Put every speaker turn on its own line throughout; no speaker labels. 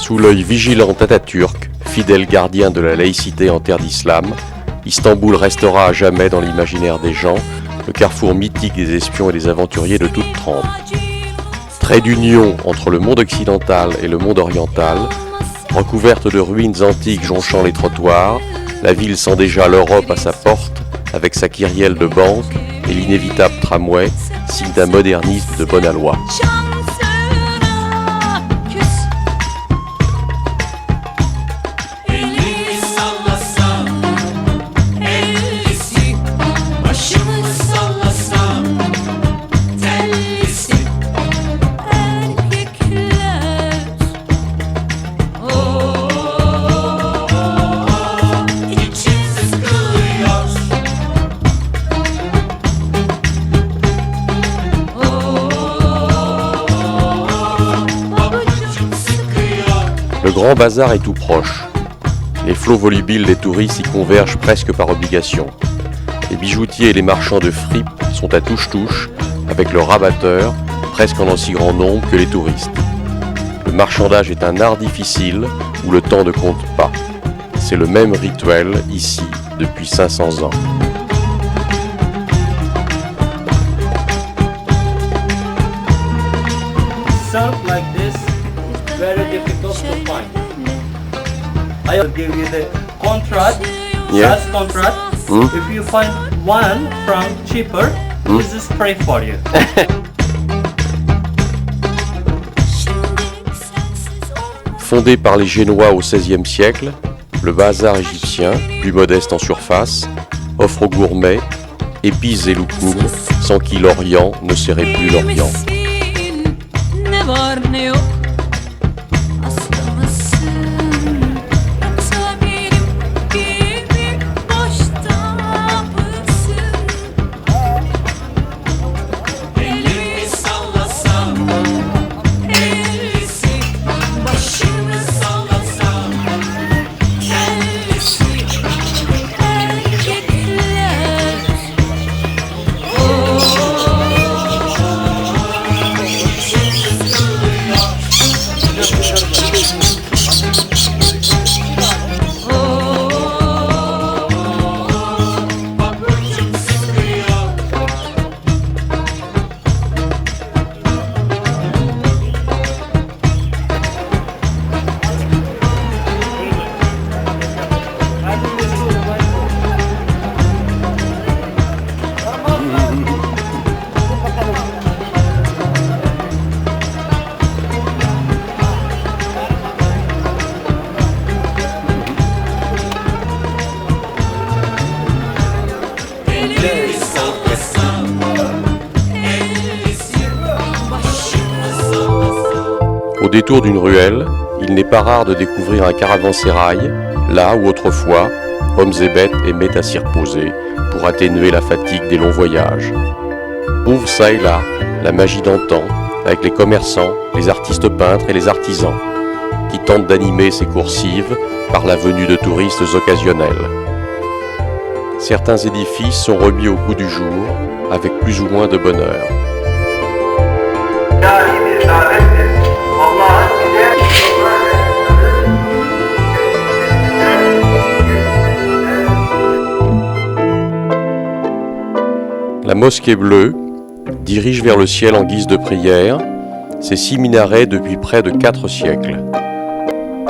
Sous l'œil vigilant d'Atatürk, fidèle gardien de la laïcité en terre d'islam, Istanbul restera à jamais dans l'imaginaire des gens, le carrefour mythique des espions et des aventuriers de toute trempe. Trait d'union entre le monde occidental et le monde oriental, recouverte de ruines antiques jonchant les trottoirs, la ville sent déjà l'Europe à sa porte, avec sa kyrielle de banques et l'inévitable tramway, signe d'un modernisme de bonne aloi. Le grand bazar est tout proche. Les flots volubiles des touristes y convergent presque par obligation. Les bijoutiers et les marchands de fripes sont à touche-touche avec leurs rabatteurs, presque en aussi grand nombre que les touristes. Le marchandage est un art difficile où le temps ne compte pas. C'est le même rituel ici depuis 500 ans.
Serve like this, very difficult to find. I will give you the contract,
Yeah.
size contract. If you find one from cheaper, this is free for you.
Fondé par les Génois au XVIe siècle, le bazar égyptien, plus modeste en surface, offre aux gourmets épices et loukoum, sans qui l'Orient ne serait plus l'Orient.
Ne var ne yok aslı mısın? Yoksa benim gibi boşta mısın? Elimi sallasam, ellisi, başımı sallasam, kellisi, erkekler. Elimi sallasam, ellisi, başımı sallasam.
Au détour d'une ruelle, il n'est pas rare de découvrir un caravansérail, là où autrefois, hommes et bêtes aimaient à s'y reposer pour atténuer la fatigue des longs voyages. Ouvre ça et là la magie d'antan, avec les commerçants, les artistes peintres et les artisans, qui tentent d'animer ces coursives par la venue de touristes occasionnels. Certains édifices sont remis au goût du jour, avec plus ou moins de bonheur. La mosquée bleue dirige vers le ciel en guise de prière ses 6 minarets depuis près de 4 siècles.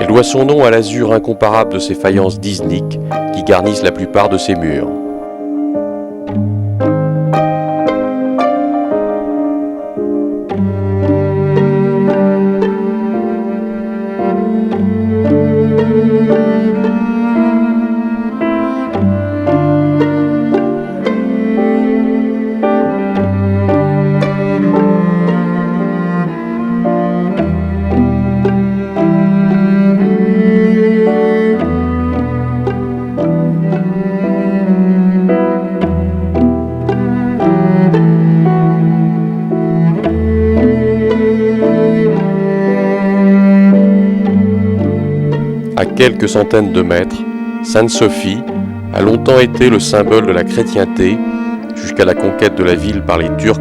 Elle doit son nom à l'azur incomparable de ses faïences disniques qui garnissent la plupart de ses murs. À quelques centaines de mètres, Sainte-Sophie a longtemps été le symbole de la chrétienté jusqu'à la conquête de la ville par les Turcs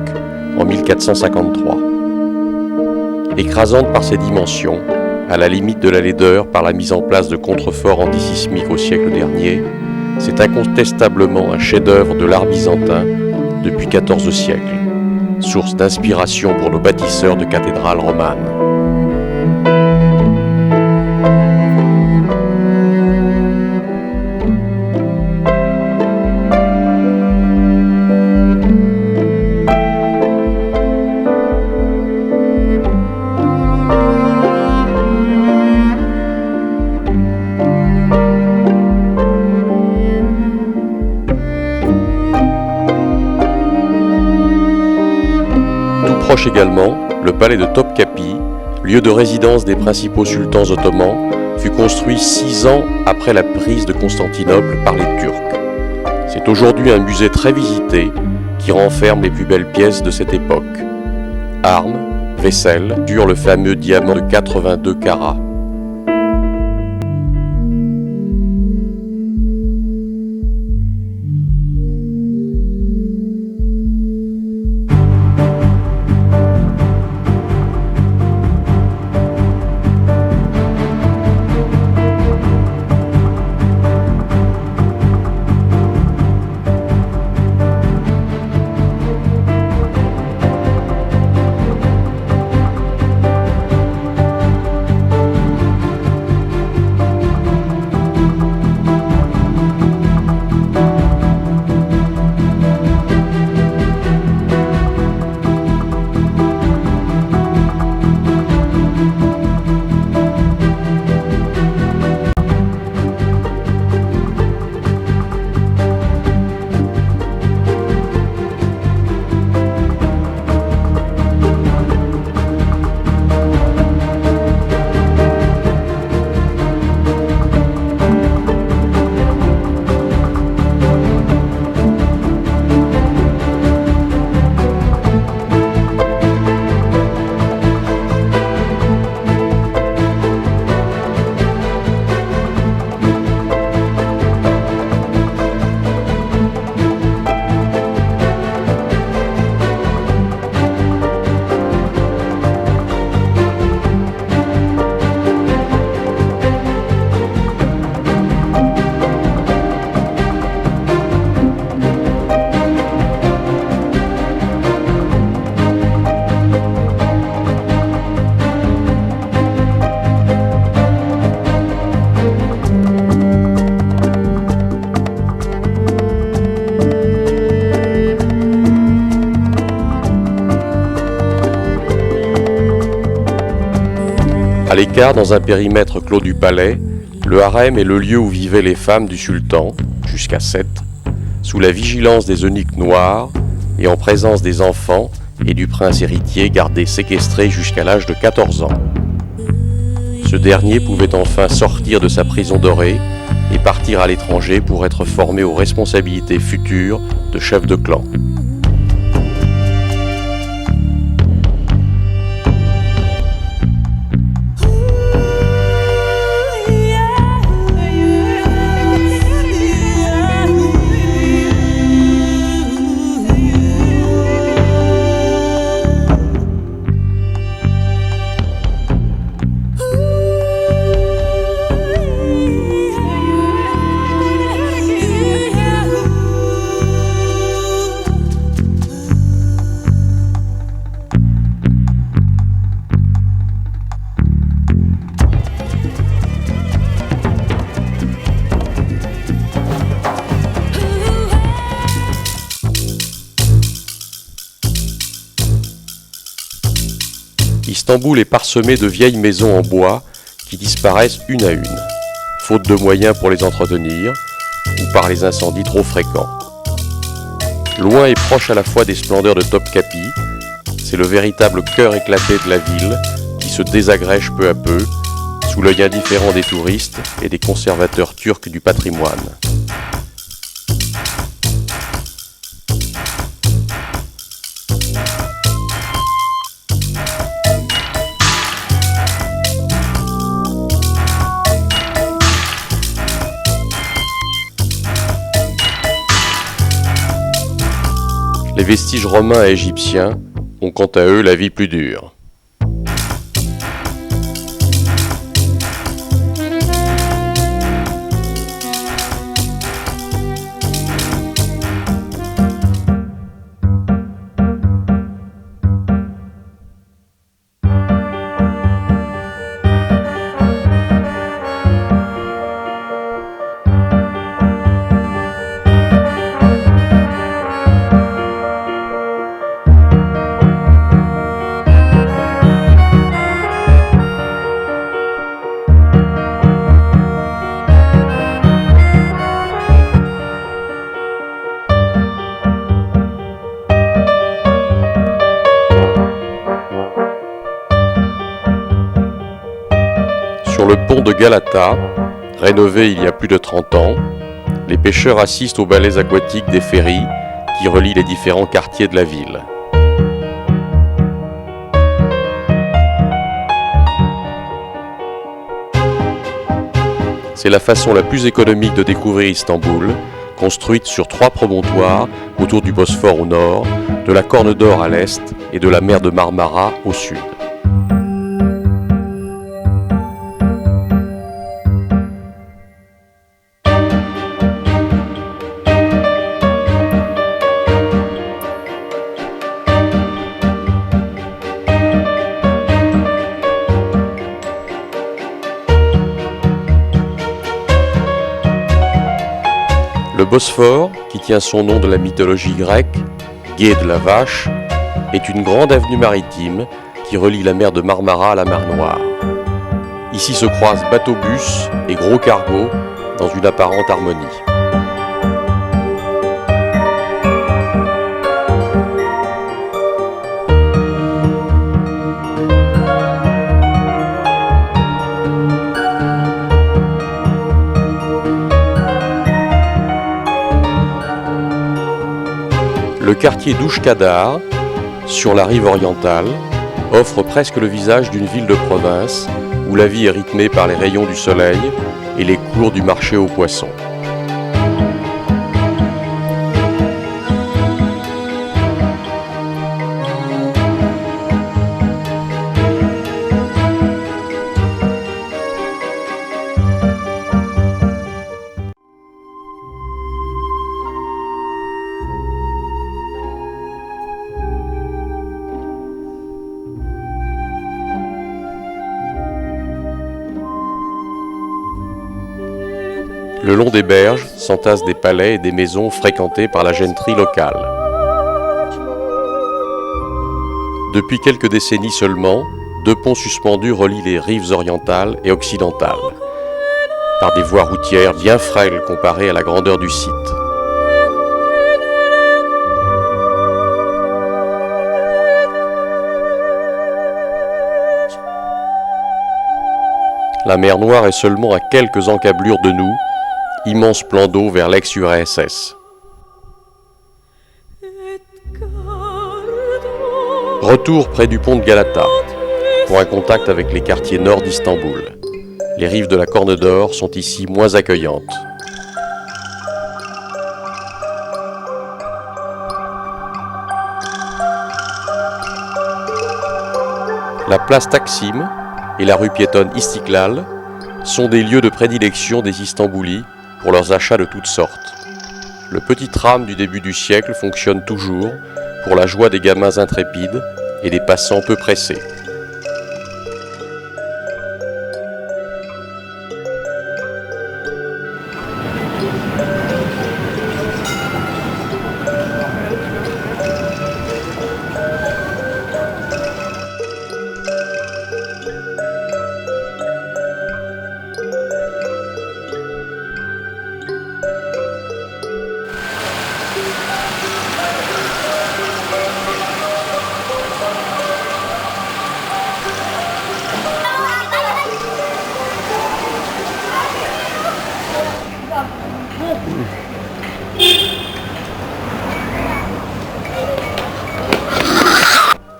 en 1453. Écrasante par ses dimensions, à la limite de la laideur par la mise en place de contreforts antisismiques au siècle dernier, c'est incontestablement un chef-d'œuvre de l'art byzantin depuis 14 siècles, source d'inspiration pour nos bâtisseurs de cathédrales romanes. Proche également, le palais de Topkapi, lieu de résidence des principaux sultans ottomans, fut construit 6 ans après la prise de Constantinople par les Turcs. C'est aujourd'hui un musée très visité qui renferme les plus belles pièces de cette époque. Armes, vaisselle, sur le fameux diamant de 82 carats. À l'écart, dans un périmètre clos du palais, le harem est le lieu où vivaient les femmes du sultan, jusqu'à 7, sous la vigilance des eunuques noirs et en présence des enfants et du prince héritier gardé séquestré jusqu'à l'âge de 14 ans. Ce dernier pouvait enfin sortir de sa prison dorée et partir à l'étranger pour être formé aux responsabilités futures de chef de clan. Istanbul est parsemé de vieilles maisons en bois qui disparaissent une à une, faute de moyens pour les entretenir ou par les incendies trop fréquents. Loin et proche à la fois des splendeurs de Topkapi, c'est le véritable cœur éclaté de la ville qui se désagrège peu à peu sous l'œil indifférent des touristes et des conservateurs turcs du patrimoine. Les vestiges romains et égyptiens ont quant à eux la vie plus dure. Sur le pont de Galata, rénové il y a plus de 30 ans, les pêcheurs assistent aux ballets aquatiques des ferries qui relient les différents quartiers de la ville. C'est la façon la plus économique de découvrir Istanbul, construite sur 3 promontoires autour du Bosphore au nord, de la Corne d'Or à l'est et de la mer de Marmara au sud. Le Bosphore, qui tient son nom de la mythologie grecque, gué de la vache, est une grande avenue maritime qui relie la mer de Marmara à la mer Noire. Ici se croisent bateaux-bus et gros cargos dans une apparente harmonie. Le quartier d'Ouj-Kadar, sur la rive orientale, offre presque le visage d'une ville de province où la vie est rythmée par les rayons du soleil et les cours du marché aux poissons. Le long des berges s'entassent des palais et des maisons fréquentées par la gentry locale. Depuis quelques décennies seulement, 2 ponts suspendus relient les rives orientales et occidentales, par des voies routières bien frêles comparées à la grandeur du site. La mer Noire est seulement à quelques encablures de nous, immense plan d'eau vers l'ex-URSS. Retour près du pont de Galata, pour un contact avec les quartiers nord d'Istanbul. Les rives de la Corne d'Or sont ici moins accueillantes. La place Taksim et la rue piétonne Istiklal sont des lieux de prédilection des Istamboulis pour leurs achats de toutes sortes. Le petit tram du début du siècle fonctionne toujours pour la joie des gamins intrépides et des passants peu pressés.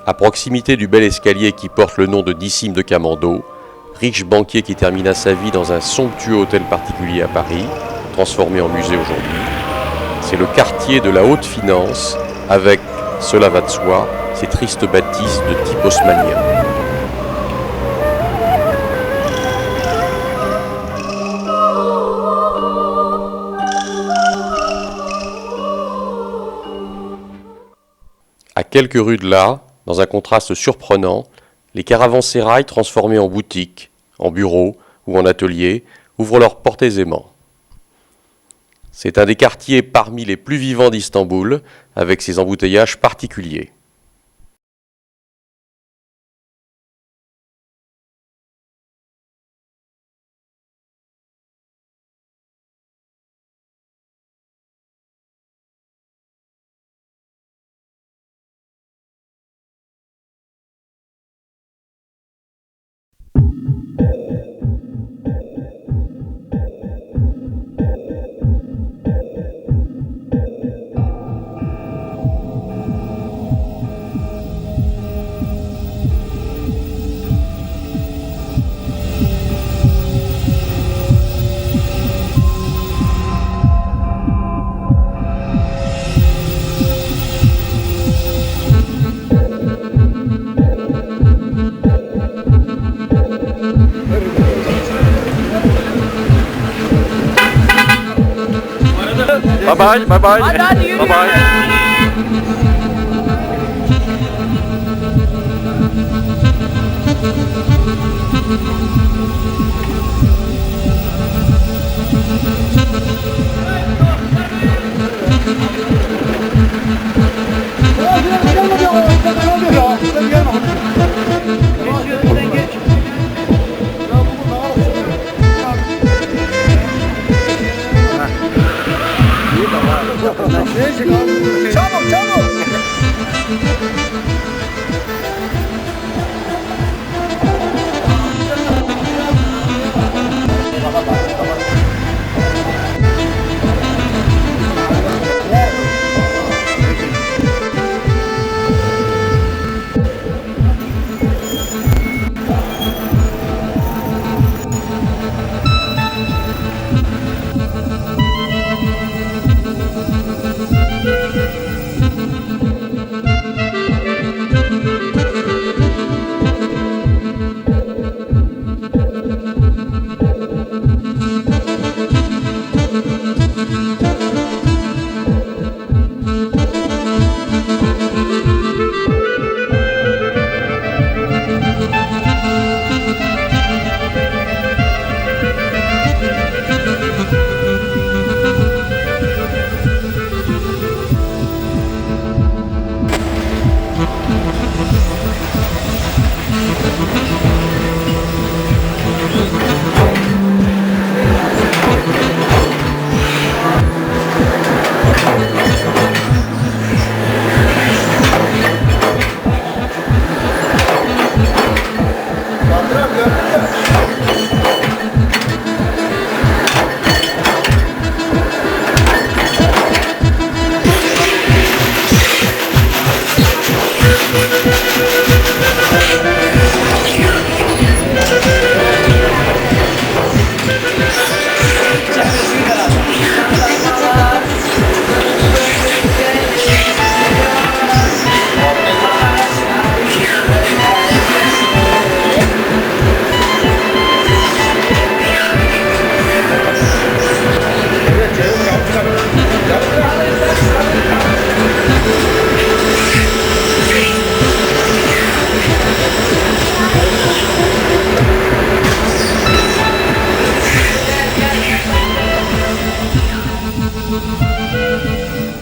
À proximité du bel escalier qui porte le nom de Nissim de Kamando, riche banquier qui termina sa vie dans un somptueux hôtel particulier à Paris, transformé en musée aujourd'hui, c'est le quartier de la haute finance, avec, cela va de soi, ses tristes bâtisses de type haussmannien. À quelques rues de là, dans un contraste surprenant, les caravansérails transformés en boutiques, en bureaux ou en ateliers ouvrent leurs portes aisément. C'est un des quartiers parmi les plus vivants d'Istanbul, avec ses embouteillages particuliers. bye, bye bye.
Hadi yürü.
Bye bye.
Çabuk çabuk.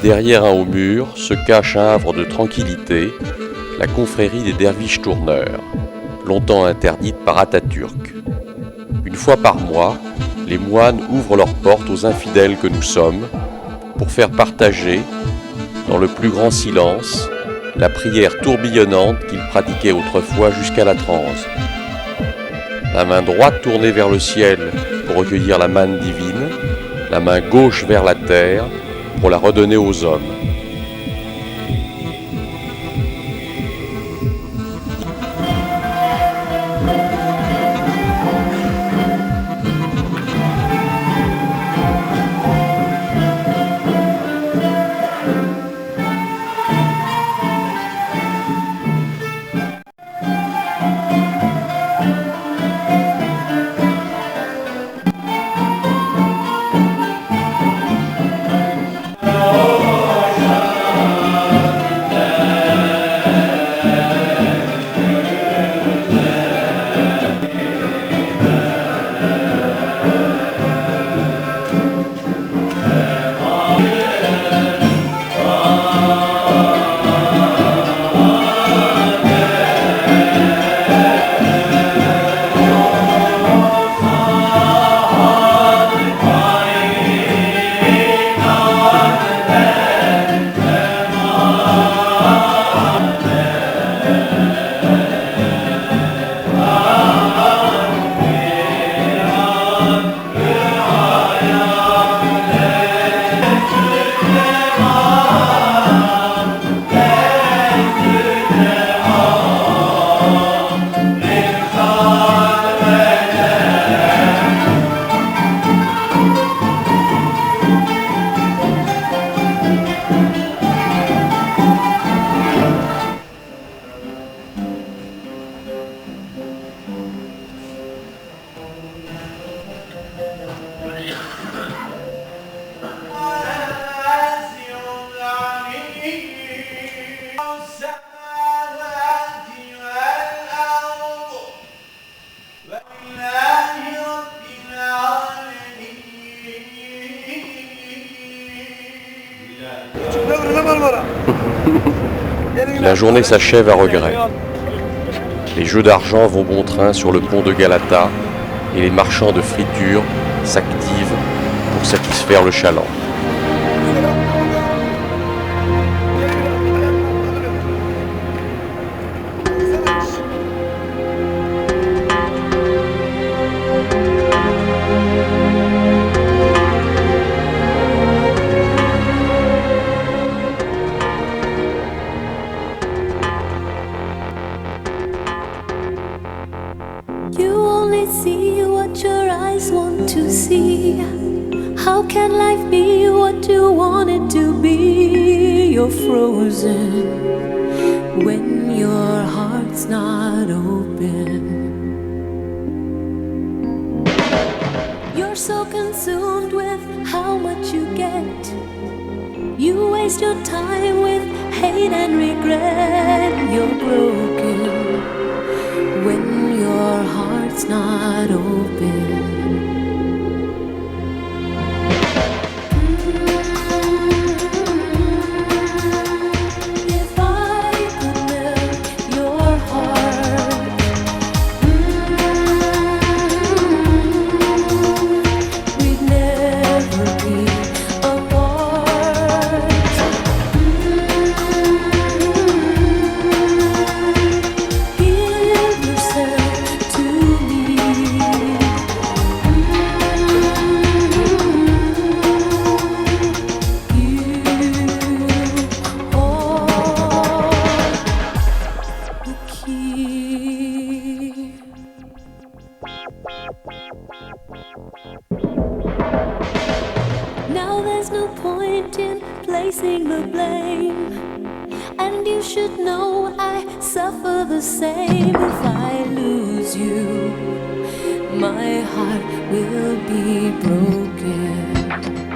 Derrière un haut mur se cache un havre de tranquillité, la confrérie des derviches tourneurs, longtemps interdite par Atatürk. Une fois par mois, les moines ouvrent leurs portes aux infidèles que nous sommes pour faire partager, dans le plus grand silence, la prière tourbillonnante qu'ils pratiquaient autrefois jusqu'à la transe. La main droite tournée vers le ciel pour recueillir la manne divine, la main gauche vers la terre pour la redonner aux hommes. La journée s'achève à regret. Les jeux d'argent vont bon train sur le pont de Galata et les marchands de friture s'activent pour satisfaire le chaland.
You only see what your eyes want to see. How can life be what you want it to be? You're frozen when your heart's not open. You're so consumed with how much you get. You waste your time with hate and regret. You're broken when your heart's not open. If I could melt your heart, we'd never be apart. Give yourself to me. You are the key. Now there's no point in placing the blame, and you should know I suffer the same. If I lose you, my heart will be broken.